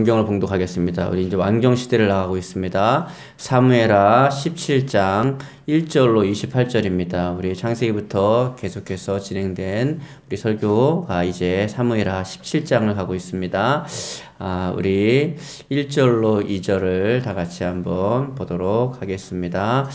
성경을 봉독하겠습니다. 우리 이제 왕정 시대를 나가고 있습니다. 사무엘하 17장 1절로 28절입니다. 우리 창세기부터 계속해서 진행된 우리 설교가 이제 사무엘하 17장을 가고 있습니다. 우리 1절로 2절을 다 같이 한번 보도록 하겠습니다.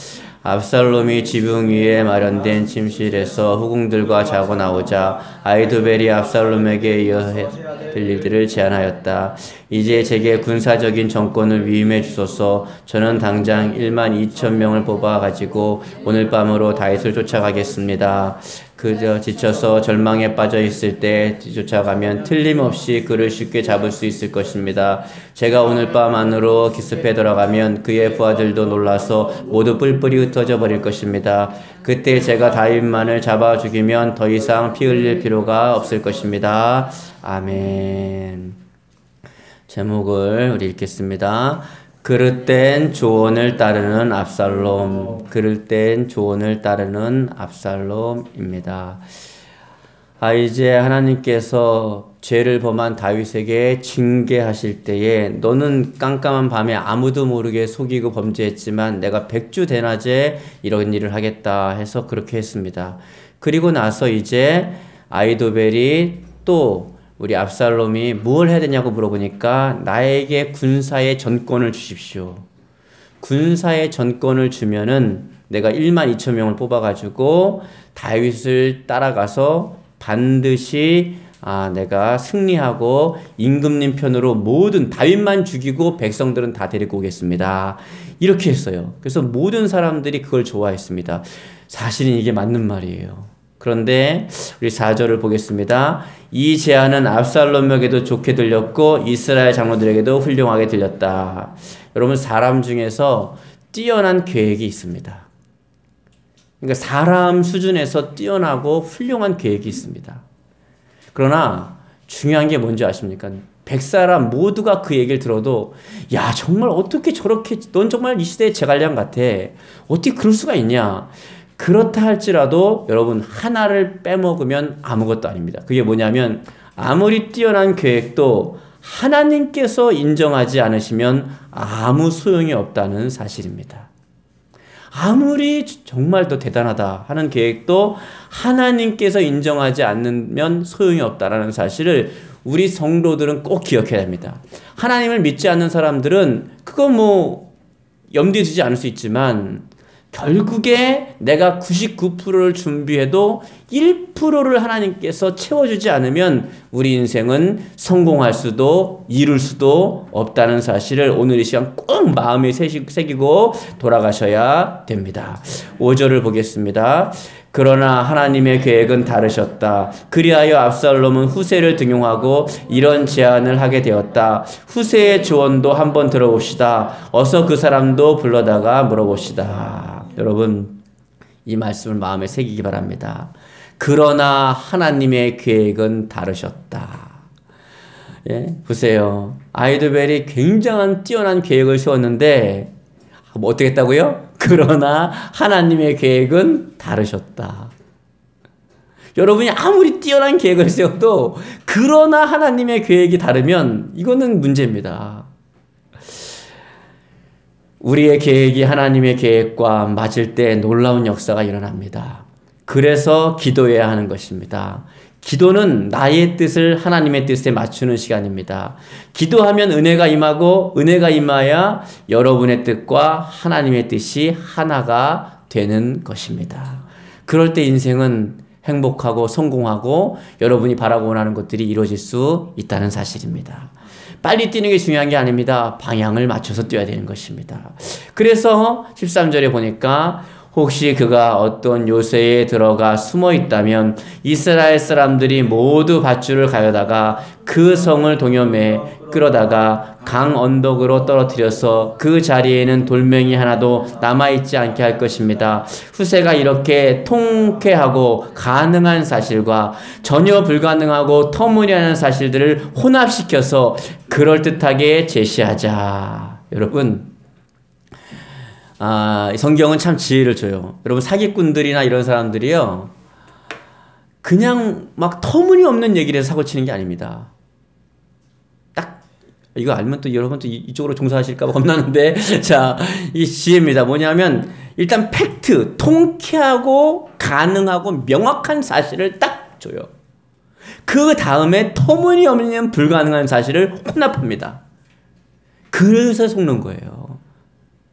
압살롬이 지붕 위에 마련된 침실에서 후궁들과 자고 나오자 아히도벨이 압살롬에게 이어야 될 일들을 제안하였다. 이제 제게 군사적인 정권을 위임해 주소서. 저는 당장 12,000명을 뽑아가지고 오늘 밤으로 다윗을 쫓아가겠습니다. 그저 지쳐서 절망에 빠져 있을 때 쫓아가면 틀림없이 그를 쉽게 잡을 수 있을 것입니다. 제가 오늘 밤 안으로 기습해 들어가면 그의 부하들도 놀라서 모두 뿔뿔이 흩어져 버릴 것입니다. 그때 제가 다윗만을 잡아 죽이면 더 이상 피 흘릴 필요가 없을 것입니다. 아멘. 제목을 우리 읽겠습니다. 그릇 된 조언을 따르는 압살롬. 그릇 된 조언을 따르는 압살롬입니다. 이제 하나님께서 죄를 범한 다윗에게 징계하실 때에 너는 깜깜한 밤에 아무도 모르게 속이고 범죄했지만 내가 백주 대낮에 이런 일을 하겠다 해서 그렇게 했습니다. 그리고 나서 이제 아히도벨이 또 우리 압살롬이 뭘 해야 되냐고 물어보니까 나에게 군사의 전권을 주십시오. 군사의 전권을 주면은 내가 12,000명을 뽑아가지고 다윗을 따라가서 반드시 내가 승리하고 임금님 편으로 모든 다윗만 죽이고 백성들은 다 데리고 오겠습니다. 이렇게 했어요. 그래서 모든 사람들이 그걸 좋아했습니다. 사실은 이게 맞는 말이에요. 그런데 우리 4절을 보겠습니다. 이 제안은 압살롬에게도 좋게 들렸고 이스라엘 장로들에게도 훌륭하게 들렸다. 여러분, 사람 중에서 뛰어난 계획이 있습니다. 그러니까 사람 수준에서 뛰어나고 훌륭한 계획이 있습니다. 그러나 중요한 게 뭔지 아십니까? 100사람 모두가 그 얘기를 들어도 야, 정말 어떻게 저렇게, 넌 정말 이 시대의 제갈량 같아. 어떻게 그럴 수가 있냐. 그렇다 할지라도 여러분, 하나를 빼먹으면 아무것도 아닙니다. 그게 뭐냐면 아무리 뛰어난 계획도 하나님께서 인정하지 않으시면 아무 소용이 없다는 사실입니다. 아무리 정말 더 대단하다 하는 계획도 하나님께서 인정하지 않으면 소용이 없다라는 사실을 우리 성도들은 꼭 기억해야 합니다. 하나님을 믿지 않는 사람들은 그거 염두에 두지 않을 수 있지만 결국에 내가 99%를 준비해도 1%를 하나님께서 채워주지 않으면 우리 인생은 성공할 수도 이룰 수도 없다는 사실을 오늘 이 시간 꼭 마음에 새기고 돌아가셔야 됩니다. 5절을 보겠습니다. 그러나 하나님의 계획은 다르셨다. 그리하여 압살롬은 후세를 등용하고 이런 제안을 하게 되었다. 후세의 조언도 한번 들어봅시다. 어서 그 사람도 불러다가 물어봅시다. 여러분, 이 말씀을 마음에 새기기 바랍니다. 그러나 하나님의 계획은 다르셨다. 보세요. 아히도벨이 굉장한 뛰어난 계획을 세웠는데 어떻게 했다고요? 그러나 하나님의 계획은 다르셨다. 여러분이 아무리 뛰어난 계획을 세워도 그러나 하나님의 계획이 다르면 이거는 문제입니다. 우리의 계획이 하나님의 계획과 맞을 때 놀라운 역사가 일어납니다. 그래서 기도해야 하는 것입니다. 기도는 나의 뜻을 하나님의 뜻에 맞추는 시간입니다. 기도하면 은혜가 임하고 은혜가 임하여 여러분의 뜻과 하나님의 뜻이 하나가 되는 것입니다. 그럴 때 인생은 행복하고 성공하고 여러분이 바라고 원하는 것들이 이루어질 수 있다는 사실입니다. 빨리 뛰는 게 중요한 게 아닙니다. 방향을 맞춰서 뛰어야 되는 것입니다. 그래서 13절에 보니까 혹시 그가 어떤 요새에 들어가 숨어 있다면 이스라엘 사람들이 모두 밧줄을 가여다가 그 성을 동여매 끌어다가 강 언덕으로 떨어뜨려서 그 자리에는 돌멩이 하나도 남아있지 않게 할 것입니다. 후세가 이렇게 통쾌하고 가능한 사실과 전혀 불가능하고 터무니없는 사실들을 혼합시켜서 그럴듯하게 제시하자. 여러분, 성경은 참 지혜를 줘요. 여러분, 사기꾼들이나 이런 사람들이요, 그냥 막 터무니없는 얘기를 해서 사고 치는 게 아닙니다. 딱 이거 알면 또 여러분 또 이쪽으로 종사하실까 봐 겁나는데 자, 이 지혜입니다. 뭐냐면 일단 팩트, 통쾌하고 가능하고 명확한 사실을 딱 줘요. 그 다음에 터무니없는 불가능한 사실을 혼합합니다. 그래서 속는 거예요.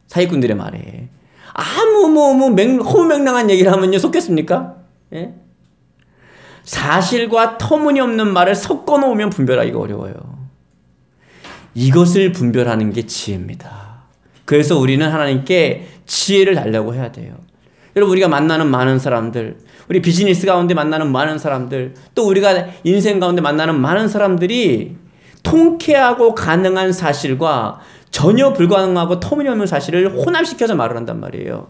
사기꾼들의 말에. 허무맹랑한 얘기를 하면요, 속겠습니까? 예? 사실과 터무니없는 말을 섞어 놓으면 분별하기가 어려워요. 이것을 분별하는 게 지혜입니다. 그래서 우리는 하나님께 지혜를 달라고 해야 돼요. 여러분, 우리가 만나는 많은 사람들, 우리 비즈니스 가운데 만나는 많은 사람들, 또 우리가 인생 가운데 만나는 많은 사람들이 통쾌하고 가능한 사실과 전혀 불가능하고 터무니없는 사실을 혼합시켜서 말을 한단 말이에요.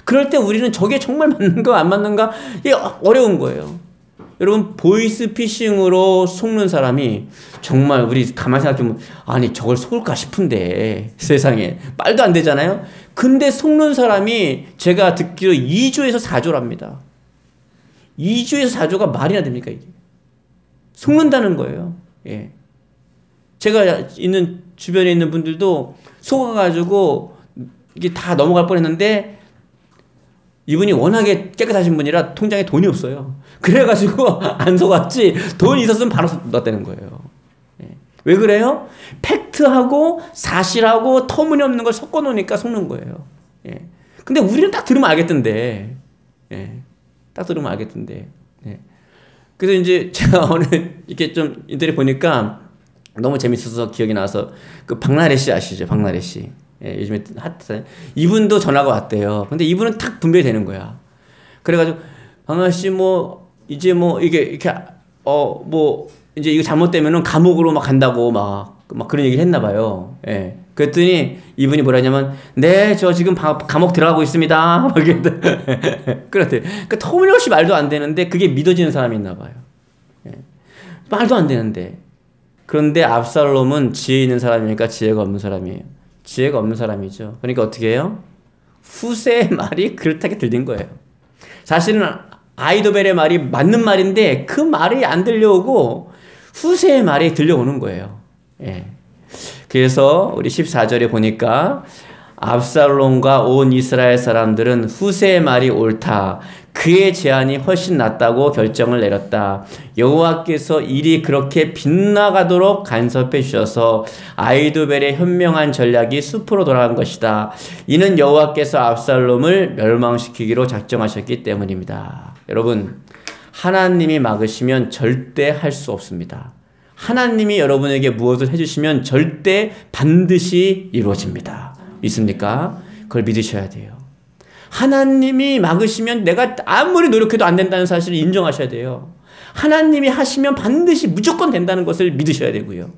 그럴 때 우리는 저게 정말 맞는가 안 맞는가 이게 어려운 거예요. 여러분, 보이스피싱으로 속는 사람이 정말 우리 가만히 생각해보면 아니 저걸 속을까 싶은데 세상에 말도 안 되잖아요. 근데 속는 사람이 제가 듣기로 2조에서 4조랍니다. 2조에서 4조가 말이나 됩니까 이게. 속는다는 거예요. 예. 제가 있는 주변에 있는 분들도 속아가지고 이게 다 넘어갈 뻔했는데 이분이 워낙에 깨끗하신 분이라 통장에 돈이 없어요. 그래가지고 안 속았지 돈이 있었으면 바로 넣었다는 거예요. 예. 왜 그래요? 팩트하고 사실하고 터무니없는 걸 섞어 놓으니까 속는 거예요. 예. 근데 우리는 딱 들으면 알겠던데. 예. 딱 들으면 알겠던데. 예. 그래서 이제 제가 오늘 이렇게 좀 인터넷 보니까 너무 재밌어서 기억이 나서 그 박나래 씨 아시죠? 박나래 씨. 예, 요즘에 핫해. 이분도 전화가 왔대요. 근데 이분은 탁 분별이 되는 거야. 그래가지고 박나래 씨 이제 이게 이렇게 이제 이거 잘못되면은 감옥으로 막 간다고 막 그런 얘기를 했나 봐요. 예. 그랬더니 이분이 뭐라 하냐면 네, 저 지금 감옥 들어가고 있습니다. 그렇대. 그러니까 터무니없이 말도 안 되는데 그게 믿어지는 사람이 있나 봐요. 예. 말도 안 되는데. 그런데 압살롬은 지혜 있는 사람이니까 지혜가 없는 사람이에요. 지혜가 없는 사람이죠. 그러니까 어떻게 해요? 후세의 말이 그렇다게 들린 거예요. 사실은 아이도벨의 말이 맞는 말인데 그 말이 안 들려오고 후세의 말이 들려오는 거예요. 예. 그래서 우리 14절에 보니까 압살롬과 온 이스라엘 사람들은 후세의 말이 옳다. 그의 제안이 훨씬 낫다고 결정을 내렸다. 여호와께서 일이 그렇게 빗나가도록 간섭해 주셔서 아이도벨의 현명한 전략이 숲으로 돌아간 것이다. 이는 여호와께서 압살롬을 멸망시키기로 작정하셨기 때문입니다. 여러분, 하나님이 막으시면 절대 할 수 없습니다. 하나님이 여러분에게 무엇을 해주시면 절대 반드시 이루어집니다. 믿습니까? 그걸 믿으셔야 돼요. 하나님이 막으시면 내가 아무리 노력해도 안 된다는 사실을 인정하셔야 돼요. 하나님이 하시면 반드시 무조건 된다는 것을 믿으셔야 되고요.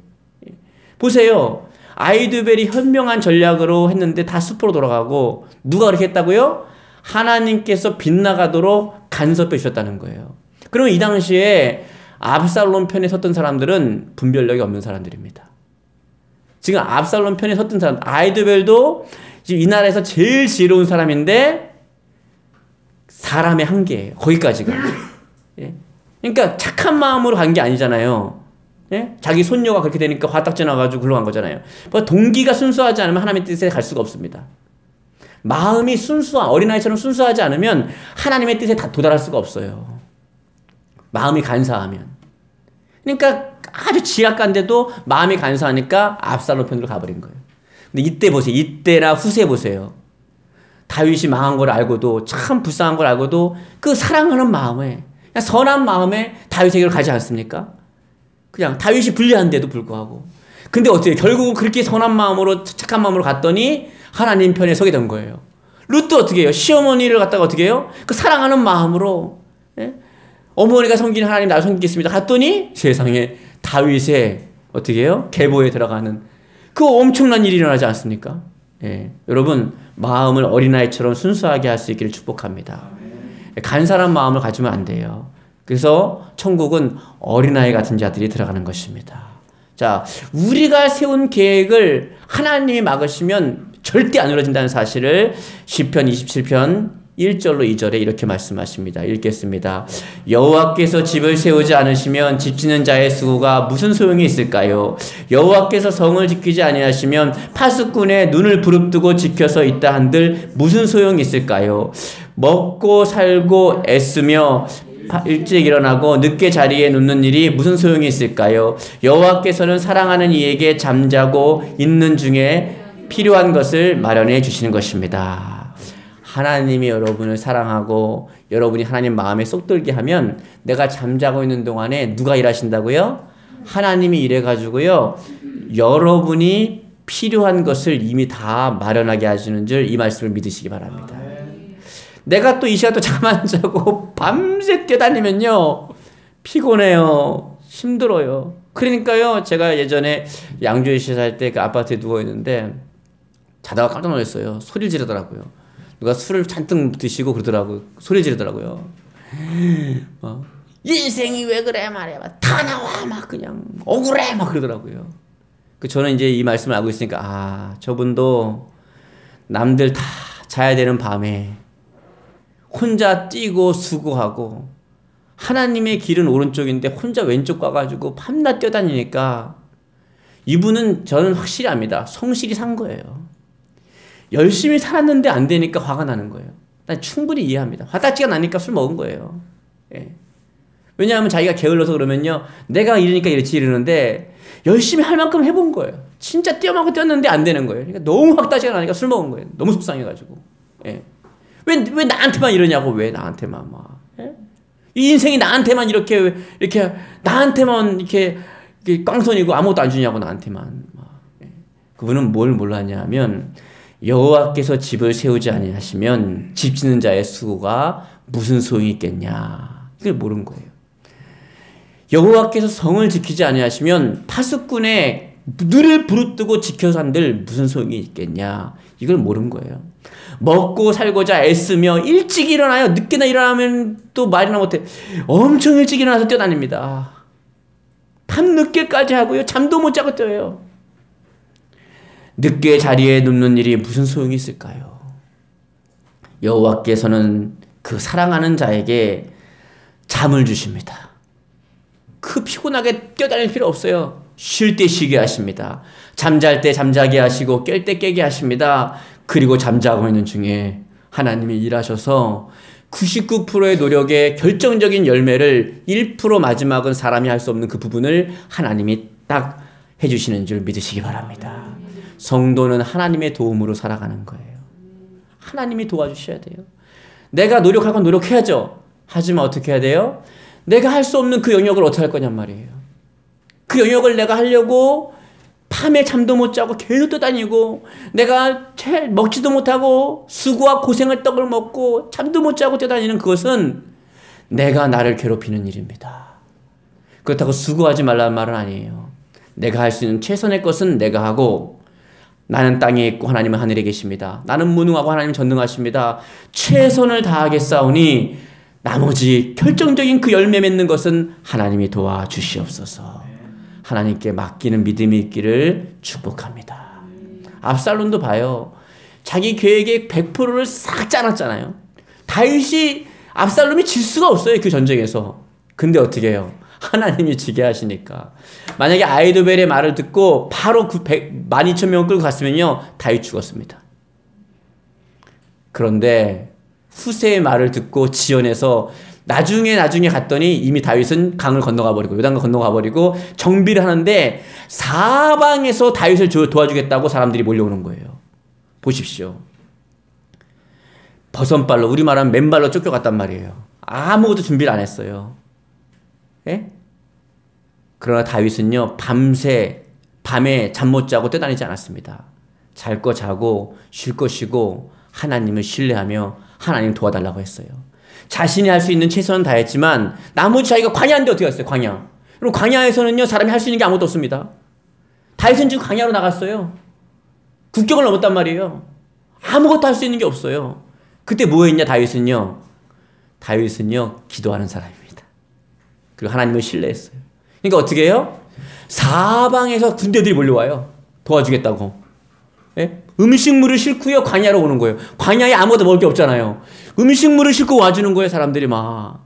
보세요. 아이도벨이 현명한 전략으로 했는데 다 숲으로 돌아가고 누가 그렇게 했다고요? 하나님께서 빗나가도록 간섭해 주셨다는 거예요. 그러면 이 당시에 압살롬 편에 섰던 사람들은 분별력이 없는 사람들입니다. 지금 압살롬 편에 섰던 사람, 아이도벨도 지금 이 나라에서 제일 지혜로운 사람인데 사람의 한계예요. 거기까지가. 예? 그러니까 착한 마음으로 간 게 아니잖아요. 예? 자기 손녀가 그렇게 되니까 화딱지 나가지고 글로 간 거잖아요. 동기가 순수하지 않으면 하나님의 뜻에 갈 수가 없습니다. 마음이 어린아이처럼 순수하지 않으면 하나님의 뜻에 다 도달할 수가 없어요. 마음이 간사하면. 그러니까 아주 지각간데도 마음이 간사하니까 압살롬 편으로 가버린 거예요. 근데 이때 보세요. 이때나 후세 보세요. 다윗이 망한 걸 알고도, 참 불쌍한 걸 알고도 그 사랑하는 마음에, 그냥 선한 마음에 다윗에게로 가지 않습니까? 그냥 다윗이 불리한데도 불구하고. 근데 어떻게 결국은 그렇게 선한 마음으로, 착한 마음으로 갔더니 하나님 편에 서게 된 거예요. 룻도 어떻게 해요? 시어머니를 갖다가 어떻게 해요? 그 사랑하는 마음으로, 예? 어머니가 섬기는 하나님 나를 섬기겠습니다. 갔더니 세상에 다윗의 어떻게 해요? 계보에 들어가는 그 엄청난 일이 일어나지 않습니까? 예. 여러분, 마음을 어린아이처럼 순수하게 할 수 있기를 축복합니다. 간사한 마음을 가지면 안 돼요. 그래서 천국은 어린아이 같은 자들이 들어가는 것입니다. 자, 우리가 세운 계획을 하나님이 막으시면 절대 안 이루어진다는 사실을 시편 27편 1절로 2절에 이렇게 말씀하십니다. 읽겠습니다. 여호와께서 집을 세우지 않으시면 집 짓는 자의 수고가 무슨 소용이 있을까요? 여호와께서 성을 지키지 아니하시면 파수꾼의 눈을 부릅뜨고 지켜서 있다 한들 무슨 소용이 있을까요? 먹고 살고 애쓰며 일찍 일어나고 늦게 자리에 눕는 일이 무슨 소용이 있을까요? 여호와께서는 사랑하는 이에게 잠자고 있는 중에 필요한 것을 마련해 주시는 것입니다. 하나님이 여러분을 사랑하고 여러분이 하나님 마음에 쏙 들게 하면 내가 잠자고 있는 동안에 누가 일하신다고요? 하나님이 일해가지고요. 여러분이 필요한 것을 이미 다 마련하게 하시는 줄 이 말씀을 믿으시기 바랍니다. 내가 또 이 시간 또 잠 안 자고 밤새 뛰어다니면요. 피곤해요. 힘들어요. 그러니까요. 제가 예전에 양주에 살 때 그 아파트에 누워있는데 자다가 깜짝 놀랐어요. 소리를 지르더라고요. 누가 술을 잔뜩 드시고 그러더라고요. 소리 지르더라고요. 인생이 왜 그래 말이야. 다 나와 막 그냥 억울해 막 그러더라고요. 저는 이제 이 말씀을 알고 있으니까 저분도 남들 다 자야 되는 밤에 혼자 뛰고 수고하고 하나님의 길은 오른쪽인데 혼자 왼쪽 가가지고 밤낮 뛰어다니니까 이분은 저는 확실히 압니다. 성실히 산 거예요. 열심히 살았는데 안 되니까 화가 나는 거예요. 난 충분히 이해합니다. 화딱지가 나니까 술 먹은 거예요. 예. 왜냐하면 자기가 게을러서 그러면요. 내가 이러니까 이렇지 이러는데 열심히 할 만큼 해본 거예요. 진짜 뛰어만큼 뛰었는데 안 되는 거예요. 그러니까 너무 화딱지가 나니까 술 먹은 거예요. 너무 속상해가지고. 예. 왜 나한테만 이러냐고. 왜 나한테만 막. 예? 이 인생이 나한테만 이렇게 나한테만 이렇게 꽝손이고 아무것도 안 주냐고 나한테만. 막. 예. 그분은 뭘 몰랐냐면 여호와께서 집을 세우지 아니하시면 집 짓는 자의 수고가 무슨 소용이 있겠냐. 이걸 모르는 거예요. 여호와께서 성을 지키지 아니하시면 파수꾼의 눈을 부릅뜨고 지켜서 한들 무슨 소용이 있겠냐. 이걸 모르는 거예요. 먹고 살고자 애쓰며 일찍 일어나요. 늦게나 일어나면 또 말이나 못해. 엄청 일찍 일어나서 뛰어다닙니다. 밤늦게까지 하고요. 잠도 못 자고 뛰어요. 늦게 자리에 눕는 일이 무슨 소용이 있을까요? 여호와께서는 그 사랑하는 자에게 잠을 주십니다. 그 피곤하게 뛰어다닐 필요 없어요. 쉴 때 쉬게 하십니다. 잠잘 때 잠자게 하시고 깰 때 깨게 하십니다. 그리고 잠자고 있는 중에 하나님이 일하셔서 99%의 노력의 결정적인 열매를 1% 마지막은 사람이 할 수 없는 그 부분을 하나님이 딱 해주시는 줄 믿으시기 바랍니다. 성도는 하나님의 도움으로 살아가는 거예요. 하나님이 도와주셔야 돼요. 내가 노력할 건 노력해야죠. 하지만 어떻게 해야 돼요? 내가 할 수 없는 그 영역을 어떻게 할 거냔 말이에요. 그 영역을 내가 하려고 밤에 잠도 못 자고 계속 떠다니고 내가 먹지도 못하고 수고와 고생을 떡을 먹고 잠도 못 자고 떠다니는 그것은 내가 나를 괴롭히는 일입니다. 그렇다고 수고하지 말라는 말은 아니에요. 내가 할 수 있는 최선의 것은 내가 하고 나는 땅에 있고 하나님은 하늘에 계십니다. 나는 무능하고 하나님은 전능하십니다. 최선을 다하겠사오니 나머지 결정적인 그 열매 맺는 것은 하나님이 도와주시옵소서. 하나님께 맡기는 믿음이 있기를 축복합니다. 압살롬도 봐요. 자기 계획의 100%를 싹 짜놨잖아요. 다윗이 압살롬이 질 수가 없어요. 그 전쟁에서. 근데 어떻게 해요? 하나님이 지게 하시니까. 만약에 아이도벨의 말을 듣고 바로 그 12,000명을 끌고 갔으면요. 다윗 죽었습니다. 그런데 후세의 말을 듣고 지연해서 나중에 갔더니 이미 다윗은 강을 건너가 버리고 요단강 건너가 버리고 정비를 하는데 사방에서 다윗을 도와주겠다고 사람들이 몰려오는 거예요. 보십시오. 버선발로 우리말하면 맨발로 쫓겨갔단 말이에요. 아무것도 준비를 안 했어요. 예? 그러나 다윗은요 밤에 잠 못 자고 뛰어다니지 않았습니다. 잘 거 자고 쉴 거 쉬고 하나님을 신뢰하며 하나님 도와달라고 했어요. 자신이 할 수 있는 최선은 다했지만 나머지 자기가 광야인데 어떻게 했어요? 광야. 그럼 광야에서는요 사람이 할 수 있는 게 아무것도 없습니다. 다윗은 지금 광야로 나갔어요. 국경을 넘었단 말이에요. 아무것도 할 수 있는 게 없어요. 그때 뭐 했냐 다윗은요 기도하는 사람입니다. 그리고 하나님을 신뢰했어요. 그러니까 어떻게 해요? 사방에서 군대들이 몰려와요. 도와주겠다고. 예? 음식물을 싣고요 광야로 오는 거예요. 광야에 아무것도 먹을 게 없잖아요. 음식물을 싣고 와주는 거예요. 사람들이 막.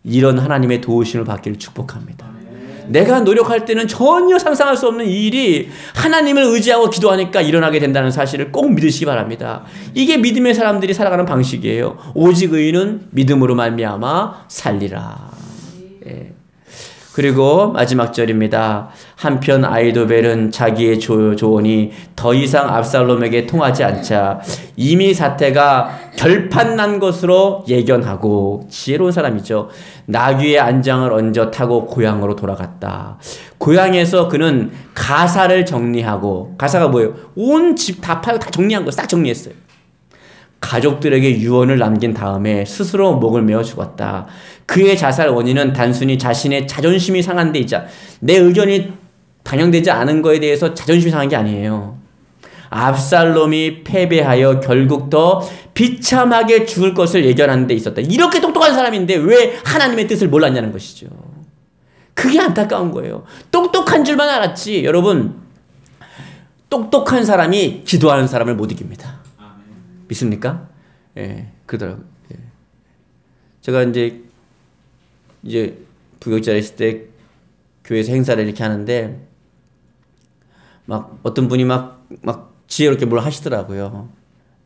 이런 하나님의 도우심을 받기를 축복합니다. 내가 노력할 때는 전혀 상상할 수 없는 이 일이 하나님을 의지하고 기도하니까 일어나게 된다는 사실을 꼭 믿으시기 바랍니다. 이게 믿음의 사람들이 살아가는 방식이에요. 오직 의인은 믿음으로 말미암아 살리라. 예. 그리고 마지막 절입니다. 한편 아이도벨은 자기의 조언이 더 이상 압살롬에게 통하지 않자 이미 사태가 결판난 것으로 예견하고, 지혜로운 사람이죠. 나귀의 안장을 얹어 타고 고향으로 돌아갔다. 고향에서 그는 가사를 정리하고, 가사가 뭐예요? 온 집 다 팔고 다 정리한 거 싹 정리했어요. 가족들에게 유언을 남긴 다음에 스스로 목을 메어 죽었다. 그의 자살 원인은 단순히 자신의 자존심이 상한 데 있자, 내 의견이 반영되지 않은 거에 대해서 자존심이 상한 게 아니에요. 압살롬이 패배하여 결국 더 비참하게 죽을 것을 예견하는 데 있었다. 이렇게 똑똑한 사람인데 왜 하나님의 뜻을 몰랐냐는 것이죠. 그게 안타까운 거예요. 똑똑한 줄만 알았지. 여러분, 똑똑한 사람이 기도하는 사람을 못 이깁니다. 믿습니까? 예, 그러더라고요. 예. 제가 이제 부교육자를 있을 때 교회에서 행사를 이렇게 하는데, 막 어떤 분이 막 지혜롭게 뭘 하시더라고요.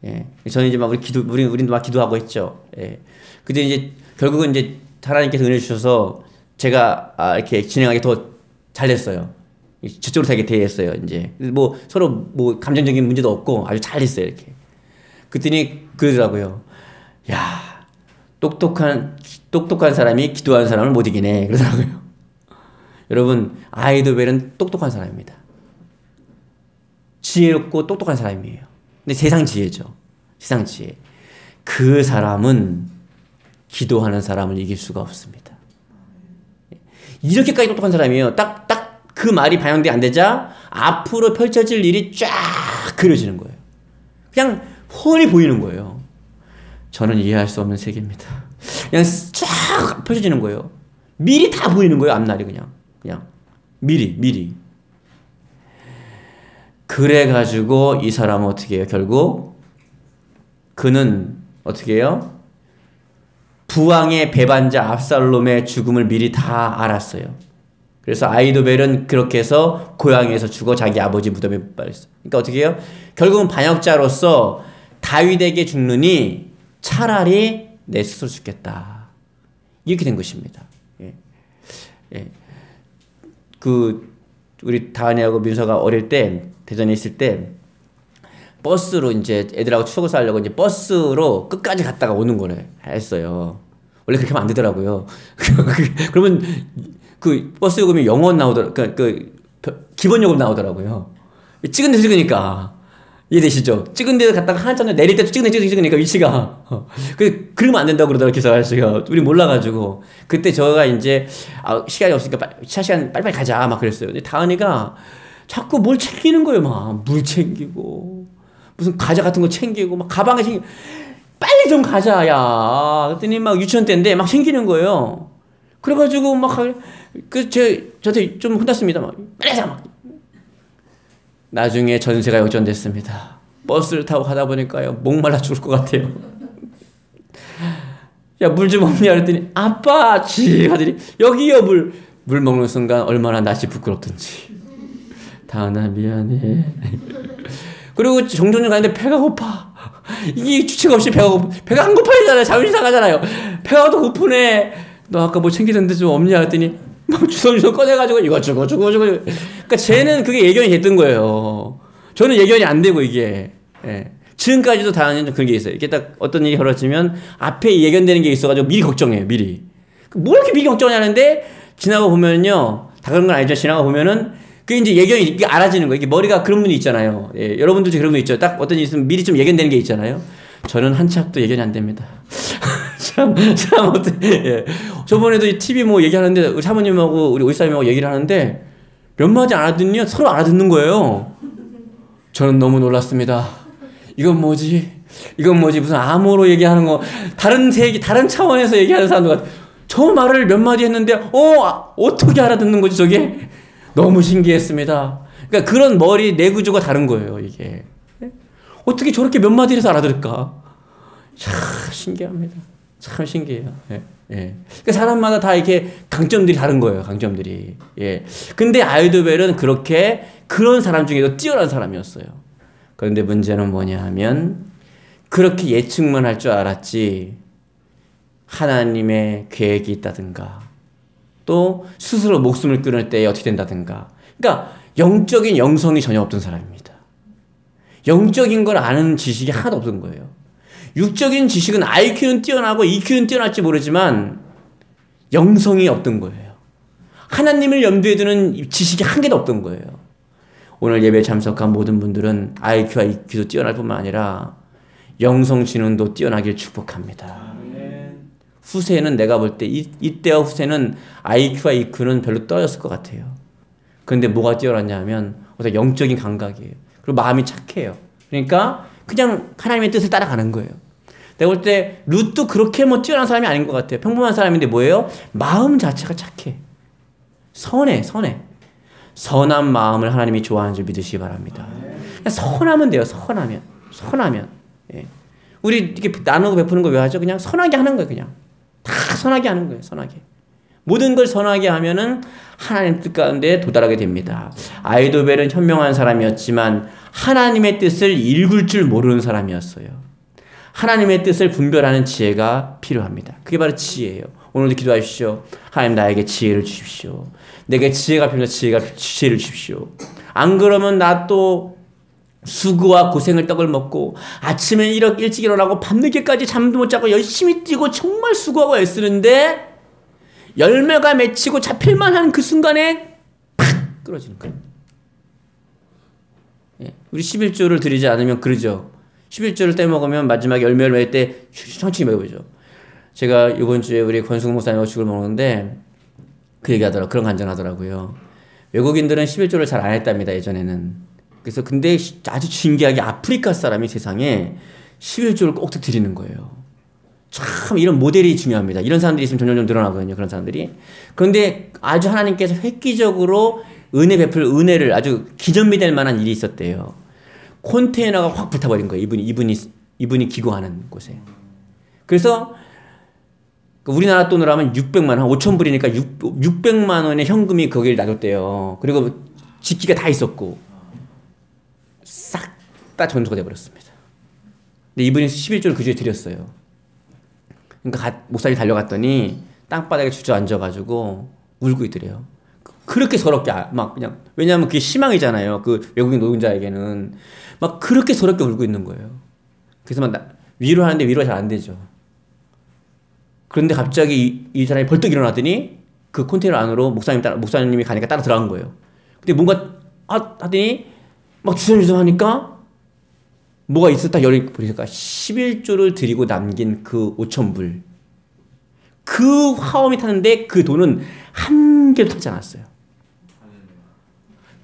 예. 저는 이제 막 우리도 막 기도하고 했죠. 예. 근데 이제 결국은 이제 하나님께서 은혜 주셔서 제가 이렇게 진행하기 더 잘 됐어요. 저쪽으로 되게 대했어요. 이제 뭐 서로 뭐 감정적인 문제도 없고 아주 잘 됐어요. 이렇게. 그랬더니 그러더라고요. 야, 똑똑한 사람이 기도하는 사람을 못 이기네. 그러더라고요. 여러분, 아이도벨은 똑똑한 사람입니다. 지혜롭고 똑똑한 사람이에요. 근데 세상 지혜죠. 세상 지혜. 그 사람은 기도하는 사람을 이길 수가 없습니다. 이렇게까지 똑똑한 사람이에요. 딱 그 말이 반영이 안 되자 앞으로 펼쳐질 일이 쫙 그려지는 거예요. 그냥 훤히 보이는 거예요. 저는 이해할 수 없는 세계입니다. 그냥 쫙 펼쳐지는 거예요. 미리 다 보이는 거예요. 앞날이 그냥 미리. 그래가지고 이 사람은 어떻게 해요? 결국 그는 어떻게 해요? 부왕의 배반자 압살롬의 죽음을 미리 다 알았어요. 그래서 아이도벨은 그렇게 해서 고향에서 죽어 자기 아버지 무덤에 빠졌어요. 그러니까 어떻게 해요? 결국은 반역자로서 다윗에게 죽느니 차라리 내 스스로 죽겠다. 이렇게 된 것입니다. 예. 예. 우리 다은이하고 민서가 어릴 때, 대전에 있을 때, 버스로 이제 애들하고 추억을 쌓으려고 이제 버스로 끝까지 갔다가 오는 거를 했어요. 원래 그렇게 하면 안 되더라고요. 그러면 그 버스 요금이 0원 나오더라고요. 기본 요금 나오더라고요. 찍은 데 찍으니까. 이해되시죠? 찍은 데 갔다가 한참 내릴 때도 찍으니까 위치가. 그러면 안 된다고 그러더라고요, 기사 아저씨가. 우리 몰라가지고. 그때 저가 이제, 시간이 없으니까 차 시간 빨리빨리 가자. 막 그랬어요. 근데 다은이가 자꾸 뭘 챙기는 거예요, 막. 물 챙기고, 무슨 과자 같은 거 챙기고, 막 가방에 챙기고. 빨리 좀 가자, 야. 그랬더니 막 유치원 때인데 막 챙기는 거예요. 그래가지고 막, 저한테 좀 혼났습니다. 막, 빨리 가! 막. 나중에 전세가 역전됐습니다. 버스를 타고 가다 보니까요, 목말라 죽을 것 같아요. 야, 물 좀 없냐? 그랬더니, 아빠! 하더니, 여기요, 물 먹는 순간 얼마나 낯이 부끄럽던지. 다은아, 미안해. 그리고 정전을 가는데 배가 고파. 이게 주책 없이 배가 안 고파지잖아요. 자존심 상하잖아요. 배가 더 고프네. 너 아까 뭐 챙기던데 좀 없냐? 그랬더니, 막 주섬주섬 꺼내가지고 이거 주고. 그러니까 쟤는 그게 예견이 됐던 거예요. 저는 예견이 안 되고 이게. 예. 지금까지도 다은이는 그런 게 있어요. 이게 딱 어떤 일이 벌어지면 앞에 예견되는 게 있어가지고 미리 걱정해요. 미리. 뭘 이렇게 미리 걱정하냐는데 지나가 보면요. 다 그런 건 아니죠. 지나가 보면은 그게 이제 예견이 이게 알아지는 거예요. 이게 머리가 그런 분이 있잖아요. 예. 여러분들도 그런 분 있죠. 딱 어떤 일이 있으면 미리 좀 예견되는 게 있잖아요. 저는 한 치 앞도 예견이 안 됩니다. 참, 예. 저번에도 이 TV 뭐 얘기하는데, 우리 사모님하고 우리 의사님하고 얘기를 하는데, 몇 마디 알아듣니? 서로 알아듣는 거예요. 저는 너무 놀랐습니다. 이건 뭐지? 무슨 암호로 얘기하는 거, 다른 차원에서 얘기하는 사람들 저 말을 몇 마디 했는데, 어떻게 알아듣는 거지, 저게? 너무 신기했습니다. 그러니까 그런 머리 내구조가 다른 거예요, 이게. 어떻게 저렇게 몇 마디를 해서 알아들을까? 참 신기합니다. 참 신기해요. 예. 예. 그러니까 사람마다 다 이렇게 강점들이 다른 거예요. 강점들이. 예. 근데 아이도벨은 그렇게 그런 사람 중에도 뛰어난 사람이었어요. 그런데 문제는 뭐냐 하면 그렇게 예측만 할 줄 알았지 하나님의 계획이 있다든가 또 스스로 목숨을 끊을 때 어떻게 된다든가 그러니까 영적인 영성이 전혀 없던 사람입니다. 영적인 걸 아는 지식이 하나도 없던 거예요. 육적인 지식은 IQ는 뛰어나고 EQ는 뛰어날지 모르지만 영성이 없던 거예요. 하나님을 염두에 두는 지식이 한 개도 없던 거예요. 오늘 예배에 참석한 모든 분들은 IQ와 EQ도 뛰어날 뿐만 아니라 영성 지능도 뛰어나길 축복합니다. 후세는 내가 볼 때 이때와 후세는 IQ와 EQ는 별로 떨어졌을 것 같아요. 그런데 뭐가 뛰어났냐 하면 어떤 영적인 감각이에요. 그리고 마음이 착해요. 그러니까 그냥 하나님의 뜻을 따라가는 거예요. 내가 볼 때 룻도 그렇게 뭐 뛰어난 사람이 아닌 것 같아요. 평범한 사람인데 뭐예요? 마음 자체가 착해. 선해. 선한 마음을 하나님이 좋아하는 줄 믿으시기 바랍니다. 그냥 선하면 돼요. 선하면. 예. 우리 이렇게 나누고 베푸는 거 왜 하죠? 그냥 선하게 하는 거예요. 그냥 다 선하게 하는 거예요. 선하게. 모든 걸 선하게 하면은 하나님 뜻 가운데 도달하게 됩니다. 아이도벨은 현명한 사람이었지만 하나님의 뜻을 읽을 줄 모르는 사람이었어요. 하나님의 뜻을 분별하는 지혜가 필요합니다. 그게 바로 지혜예요. 오늘도 기도하십시오. 하나님 나에게 지혜를 주십시오. 내게 지혜가 필요해서 지혜를 주십시오. 안 그러면 나 또 수고와 고생을 떡을 먹고 아침에 일찍 일어나고 밤늦게까지 잠도 못 자고 열심히 뛰고 정말 수고하고 애쓰는데 열매가 맺히고 잡힐만한 그 순간에 팍 끊어지는 거예요. 예. 우리 11조를 드리지 않으면 그러죠. 11조를 떼먹으면 마지막에 열매를 맺을 때 천천히 먹어보죠. 제가 이번 주에 우리 권승우 목사님하고 죽을 먹는데 그 얘기하더라고요. 그런 간증하더라고요. 외국인들은 11조를 잘 안 했답니다. 예전에는. 그래서 근데 아주 신기하게 아프리카 사람이 세상에 11조를 꼭꼭 드리는 거예요. 참 이런 모델이 중요합니다. 이런 사람들이 있으면 점점 늘어나거든요. 그런 사람들이. 그런데 아주 하나님께서 획기적으로 은혜 베풀 은혜를 아주 기념비될 만한 일이 있었대요. 컨테이너가 확 불타버린 거예요. 이분이 기고하는 곳에. 그래서 우리나라 돈으로 하면 600만 원, 한 5천 불이니까 600만 원의 현금이 거기를 놔뒀대요. 그리고 집기가 다 있었고 싹 다 전소가 돼버렸습니다. 근데 이분이 11조를 그 주에 드렸어요. 그러니까 목사님이 달려갔더니 땅바닥에 주저앉아가지고 울고 있더래요. 그렇게 서럽게 막 그냥 왜냐하면 그게 희망이잖아요. 그 외국인 노동자에게는 막 그렇게 서럽게 울고 있는 거예요. 그래서 막 위로하는데 위로가 잘 안 되죠. 그런데 갑자기 이 사람이 벌떡 일어나더니 그 컨테이너 안으로 목사님이 가니까 따라 들어간 거예요. 근데 뭔가 하더니 막 주섬주섬하니까 뭐가 있었다 열이 보니까 11조를 드리고 남긴 그 5,000불 그 화엄이 타는데 그 돈은 한 개도 타지 않았어요.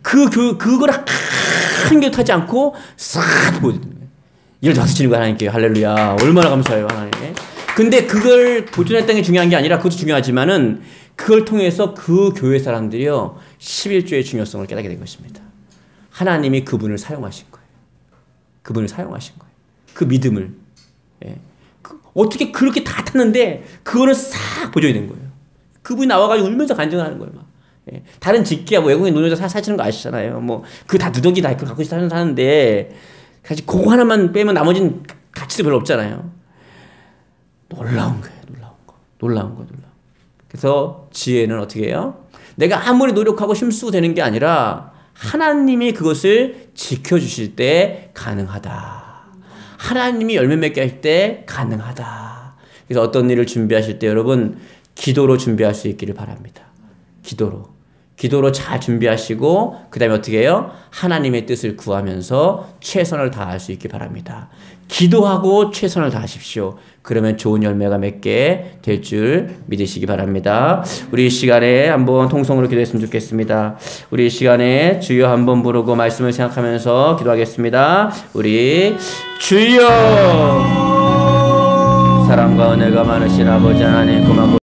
그걸 한 개도 타지 않고 싹 보여주는 거예요. 이걸 다 쓰시는 거예요. 하나님께 할렐루야 얼마나 감사해요 하나님. 근데 그걸 보존했다는 게 중요한 게 아니라 그것도 중요하지만은 그걸 통해서 그 교회 사람들이요 11조의 중요성을 깨닫게 된 것입니다. 하나님이 그분을 사용하신 거예요. 그분을 사용하신 거예요. 그 믿음을. 예. 어떻게 그렇게 다 탔는데 그거는 싹 보존이 된 거예요. 그분이 나와가지고 울면서 간증을 하는 거예요. 막. 예. 다른 직기야 뭐 외국인 노동자 사시는 거 아시잖아요. 뭐 그 다 누더기 다 갖고 사는데 사실 그거 하나만 빼면 나머지는 가치도 별로 없잖아요. 놀라운 거예요. 놀라운 거. 그래서 지혜는 어떻게 해요? 내가 아무리 노력하고 힘쓰고 되는 게 아니라 하나님이 그것을 지켜주실 때 가능하다. 하나님이 열매 맺게 할 때 가능하다. 그래서 어떤 일을 준비하실 때 여러분 기도로 준비할 수 있기를 바랍니다. 기도로 잘 준비하시고 그 다음에 어떻게 해요? 하나님의 뜻을 구하면서 최선을 다할 수 있기 바랍니다. 기도하고 최선을 다하십시오. 그러면 좋은 열매가 맺게 될 줄 믿으시기 바랍니다. 우리 이 시간에 한번 통성으로 기도했으면 좋겠습니다. 우리 이 시간에 주여 한번 부르고 말씀을 생각하면서 기도하겠습니다. 우리 주여 사랑과 은혜가 많으신 아버지 하나님 고맙고